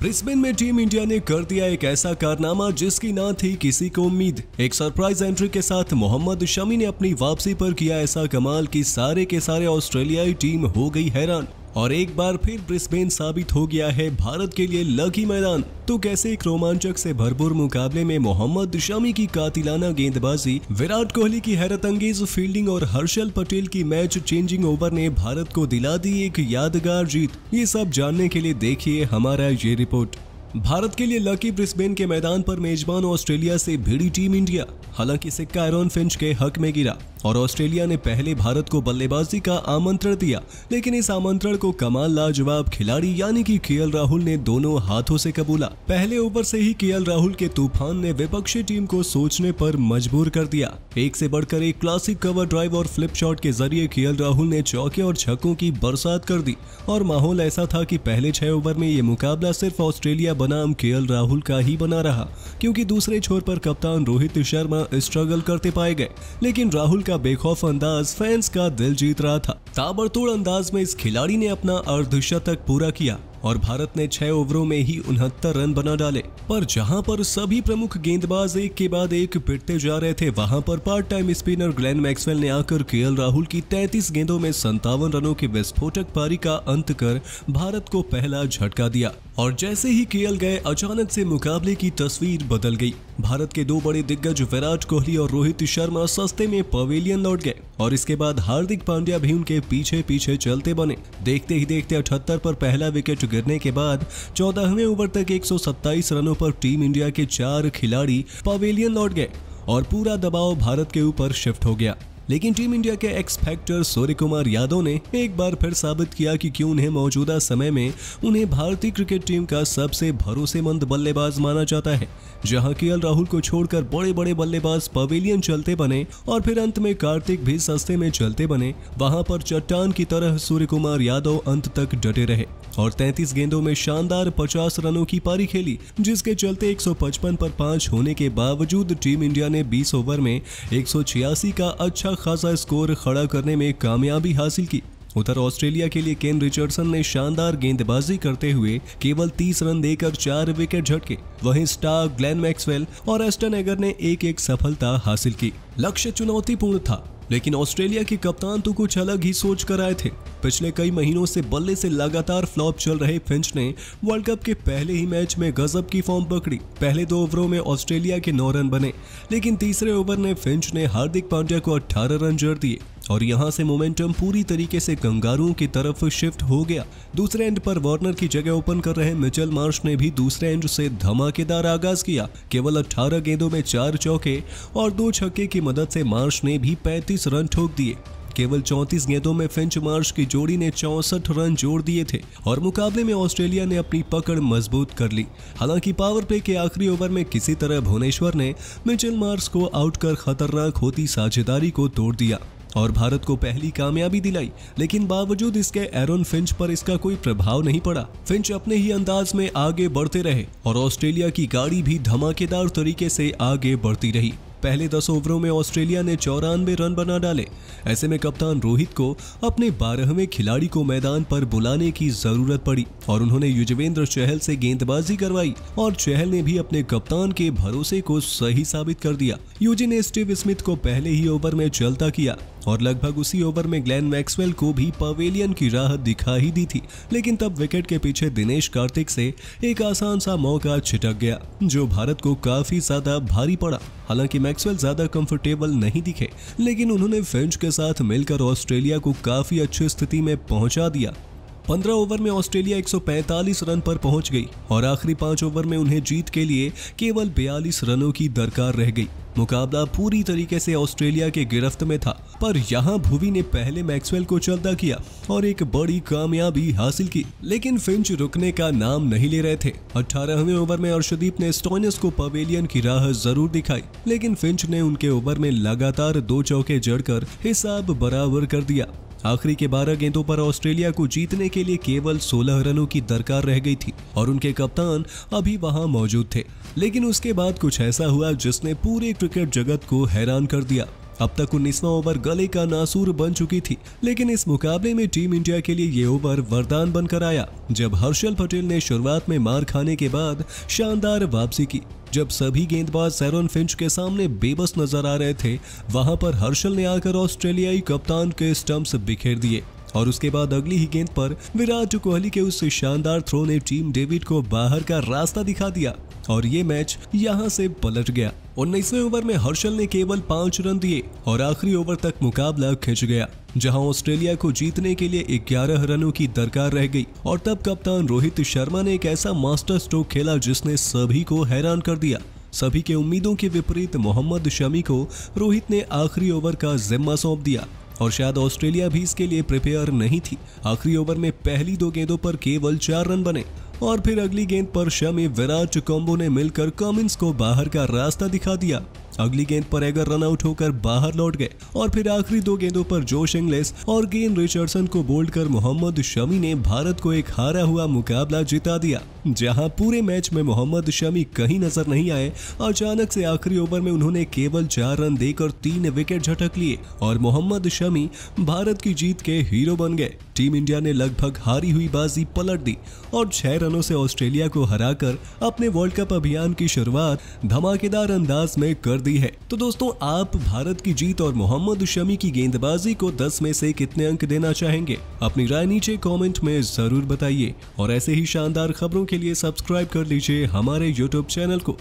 Brisbane में team India ने कर दिया एक ऐसा कारनामा जिसकी ना थी किसी को उम्मीद। एक सरप्राइज एंट्री के साथ मोहम्मद शमी ने अपनी वापसी पर किया ऐसा कमाल कि सारे के सारे ऑस्ट्रेलियाई टीम हो गई हैरान। और एक बार फिर ब्रिस्बेन साबित हो गया है भारत के लिए लकी मैदान। तो कैसे एक रोमांचक से भरपूर मुकाबले में मोहम्मद शमी की कातिलाना गेंदबाजी, विराट कोहली की हैरत अंगेज फील्डिंग और हर्षल पटेल की मैच चेंजिंग ओवर ने भारत को दिला दी एक यादगार जीत। ये सब जानने के लिए देखिए हमारा ये रिपोर्ट। भारत के लिए लकी ब्रिस्बेन के मैदान पर मेजबान ऑस्ट्रेलिया से भिड़ी टीम इंडिया। हालांकि सिक्का एरॉन फिंच के हक में गिरा और ऑस्ट्रेलिया ने पहले भारत को बल्लेबाजी का आमंत्रण दिया, लेकिन इस आमंत्रण को कमाल लाजवाब खिलाड़ी यानी कि केएल राहुल ने दोनों हाथों से कबूला। पहले ओवर से ही केएल राहुल के तूफान ने विपक्षी टीम को सोचने पर मजबूर कर दिया। एक से बढ़कर एक क्लासिक कवर ड्राइव और फ्लिप शॉट के जरिए केएल राहुल ने चौके और छक्कों की बरसात कर दी और माहौल ऐसा था कि पहले 6 ओवर में ये मुकाबला सिर्फ ऑस्ट्रेलिया बनाम केएल राहुल का ही बना रहा, क्योंकि दूसरे छोर पर कप्तान रोहित शर्मा स्ट्रगल करते पाए गए। लेकिन राहुल का बेखौफ अंदाज फैंस का दिल जीत रहा था। ताबड़तोड़ अंदाज में इस खिलाड़ी ने अपना अर्धशतक पूरा किया और भारत ने 6 ओवरों में ही 69 रन बना डाले। पर जहां पर सभी प्रमुख गेंदबाज एक के बाद एक पिटते जा रहे थे, वहां पर part time spinner Glenn Maxwell ने आकर केएल राहुल की 33 गेंदों में 57 रनों की विस्फोटक पारी का अंत कर भारत को पहला झटका दिया। और जैसे ही केएल गए, अचानक से मुकाबले की तस्वीर बदल गई। भारत के 2 बड़े दिग्गज विराट कोहली और रोहित शर्मा सस्ते में पवेलियन लौट गए और इसके बाद हार्दिक पांड्या भी उनके पीछे पीछे चलते बने। देखते ही देखते 78 पर पहला विकेट गिरने के बाद 14वें ओवर तक 127 रनों पर टीम इंडिया के 4 खिलाड़ी पवेलियन लौट गए और पूरा दबाव भारत के ऊपर शिफ्ट हो गया। लेकिन टीम इंडिया के एक्स फैक्टर सूर्यकुमार यादव ने एक बार फिर साबित किया कि क्यों उन्हें मौजूदा समय में उन्हें भारतीय क्रिकेट टीम का सबसे भरोसेमंद बल्लेबाज माना जाता है। जहां केएल राहुल को छोड़कर बड़े बड़े बल्लेबाज पवेलियन चलते बने और फिर अंत में कार्तिक भी सस्ते में चलते बने, वहां पर चट्टान की तरह सूर्यकुमार यादव अंत तक डटे रहे और 33 गेंदों में शानदार 50 रनों की पारी खेली, जिसके चलते 155 पर 5 होने के बावजूद टीम इंडिया ने 20 ओवर में 186 का अच्छा खासा स्कोर खड़ा करने में कामयाबी हासिल की। उधर ऑस्ट्रेलिया के लिए केन रिचर्डसन ने शानदार गेंदबाजी करते हुए केवल 30 रन देकर 4 विकेट झटके। वहीं स्टार्क, ग्लेन मैक्सवेल और एस्टन एगर ने एक सफलता हासिल की। लक्ष्य चुनौतीपूर्ण था, लेकिन ऑस्ट्रेलिया के कप्तान तो कुछ अलग ही सोच कर आए थे। पिछले कई महीनों से बल्ले से लगातार फ्लॉप चल रहे फिंच ने वर्ल्ड कप के पहले ही मैच में गजब की फॉर्म पकड़ी। पहले 2 ओवरों में ऑस्ट्रेलिया के 9 रन बने, लेकिन तीसरे ओवर में फिंच ने हार्दिक पांड्या को 18 रन जड़ दिए और यहां से मोमेंटम पूरी तरीके से कंगारुओं की तरफ शिफ्ट हो गया। दूसरे एंड पर वार्नर की जगह ओपन कर रहे मिचेल मार्श ने भी दूसरे एंड से धमाकेदार आगाज किया। केवल 18 गेंदों में 4 चौके और 2 छक्के की मदद से मार्श ने भी 35 रन ठोक दिए। केवल 34 गेंदों में फिंच मार्श की जोड़ी ने 64 रन जोड़ दिए थे और मुकाबले में ऑस्ट्रेलिया ने अपनी पकड़ मजबूत कर ली। हालांकि पावर प्ले के आखिरी ओवर में किसी तरह भुवनेश्वर ने मिचेल मार्श को आउट कर खतरनाक होती साझेदारी को तोड़ दिया और भारत को पहली कामयाबी दिलाई। लेकिन बावजूद इसके एरॉन फिंच पर इसका कोई प्रभाव नहीं पड़ा। फिंच अपने ही अंदाज में आगे बढ़ते रहे और ऑस्ट्रेलिया की गाड़ी भी धमाकेदार तरीके से आगे बढ़ती रही। पहले 10 ओवरों में ऑस्ट्रेलिया ने 94 रन बना डाले। ऐसे में कप्तान रोहित को अपने 12वें खिलाड़ी को मैदान पर बुलाने की जरूरत पड़ी और उन्होंने युजवेंद्र चहल से गेंदबाजी करवाई और चहल ने भी अपने कप्तान के भरोसे को सही साबित कर दिया। यूजी ने स्टीव स्मिथ को पहले ही ओवर में चलता किया और लगभग उसी ओवर में ग्लेन मैक्सवेल को भी पवेलियन की राह दिखा ही दी थी। लेकिन तब विकेट के पीछे दिनेश कार्तिक से एक आसान सा मौका छिटक गया, जो भारत को काफी ज्यादा भारी पड़ा। हालांकि मैक्सवेल ज्यादा कंफर्टेबल नहीं दिखे, लेकिन उन्होंने फिंच के साथ मिलकर ऑस्ट्रेलिया को काफी अच्छी स्थिति में पहुंचा दिया। 15 ओवर में ऑस्ट्रेलिया 145 रन पर पहुंच गई और आखिरी 5 ओवर में उन्हें जीत के लिए केवल 42 रनों की दरकार रह गई। मुकाबला पूरी तरीके से ऑस्ट्रेलिया के गिरफ्त में था, पर यहां भुवी ने पहले मैक्सवेल को चलता किया और एक बड़ी कामयाबी हासिल की। लेकिन फिंच रुकने का नाम नहीं ले रहे थे। 18वें ओवर में अर्शदीप ने स्टोइनिस को पवेलियन की राह जरूर दिखाई, लेकिन फिंच ने उनके ओवर में लगातार 2 चौके जड़कर हिसाब बराबर कर दिया। आखिरी के 12 गेंदों पर ऑस्ट्रेलिया को जीतने के लिए केवल 16 रनों की दरकार रह गई थी और उनके कप्तान अभी वहां मौजूद थे। लेकिन उसके बाद कुछ ऐसा हुआ जिसने पूरे क्रिकेट जगत को हैरान कर दिया। अब तक 19वां ओवर गले का नासूर बन चुकी थी, लेकिन इस मुकाबले में टीम इंडिया के लिए ये ओवर वरदान बनकर आया जब हर्षल पटेल ने शुरुआत में मार खाने के बाद शानदार वापसी की। जब सभी गेंदबाज एरन फिंच के सामने बेबस नजर आ रहे थे, वहां पर हर्षल ने आकर ऑस्ट्रेलियाई कप्तान के स्टंप्स बिखेर दिए और उसके बाद अगली ही गेंद पर विराट कोहली के उस शानदार थ्रो ने टीम डेविड को बाहर का रास्ता दिखा दिया और ये मैच यहां से पलट गया। 19वें ओवर में हर्षल ने केवल 5 रन दिए और आखिरी ओवर तक मुकाबला खिंच गया, जहां ऑस्ट्रेलिया को जीतने के लिए 11 रनों की दरकार रह गई। और तब कप्तान रोहित शर्मा ने एक ऐसा मास्टर स्ट्रोक खेला जिसने सभी को हैरान कर दिया। सभी के उम्मीदों के विपरीत मोहम्मद शमी को रोहित ने आखिरी ओवर का जिम्मा सौंप दिया और शायद ऑस्ट्रेलिया भी इसके लिए प्रिपेयर नहीं थी। आखिरी ओवर में पहली 2 गेंदों पर केवल 4 रन बने और फिर अगली गेंद पर शमी विराट कॉम्बो ने मिलकर कमिंस को बाहर का रास्ता दिखा दिया। अगली गेंद पर एगर रन आउट होकर बाहर लौट गए और फिर आखिरी 2 गेंदों पर जोश इंग्लिश और गेन रिचर्डसन को बोल्ड कर मोहम्मद शमी ने भारत को एक हारा हुआ मुकाबला जिता दिया। जहां पूरे मैच में मोहम्मद शमी कहीं नजर नहीं आए, अचानक से आखिरी ओवर में उन्होंने केवल 4 रन देकर 3 विकेट झटक लिए और मोहम्मद शमी भारत की जीत के हीरो बन गए। टीम इंडिया ने लगभग हारी हुई बाजी पलट दी और 6 रनों से ऑस्ट्रेलिया को हराकर अपने वर्ल्ड कप अभियान की शुरुआत धमाकेदार अंदाज में कर दी है। तो दोस्तों, आप भारत की जीत और मोहम्मद शमी की गेंदबाजी को 10 में से कितने अंक देना चाहेंगे? अपनी राय नीचे कमेंट में जरूर बताइए और ऐसे ही शानदार खबरों के लिए सब्सक्राइब कर लीजिए हमारे YouTube चैनल को।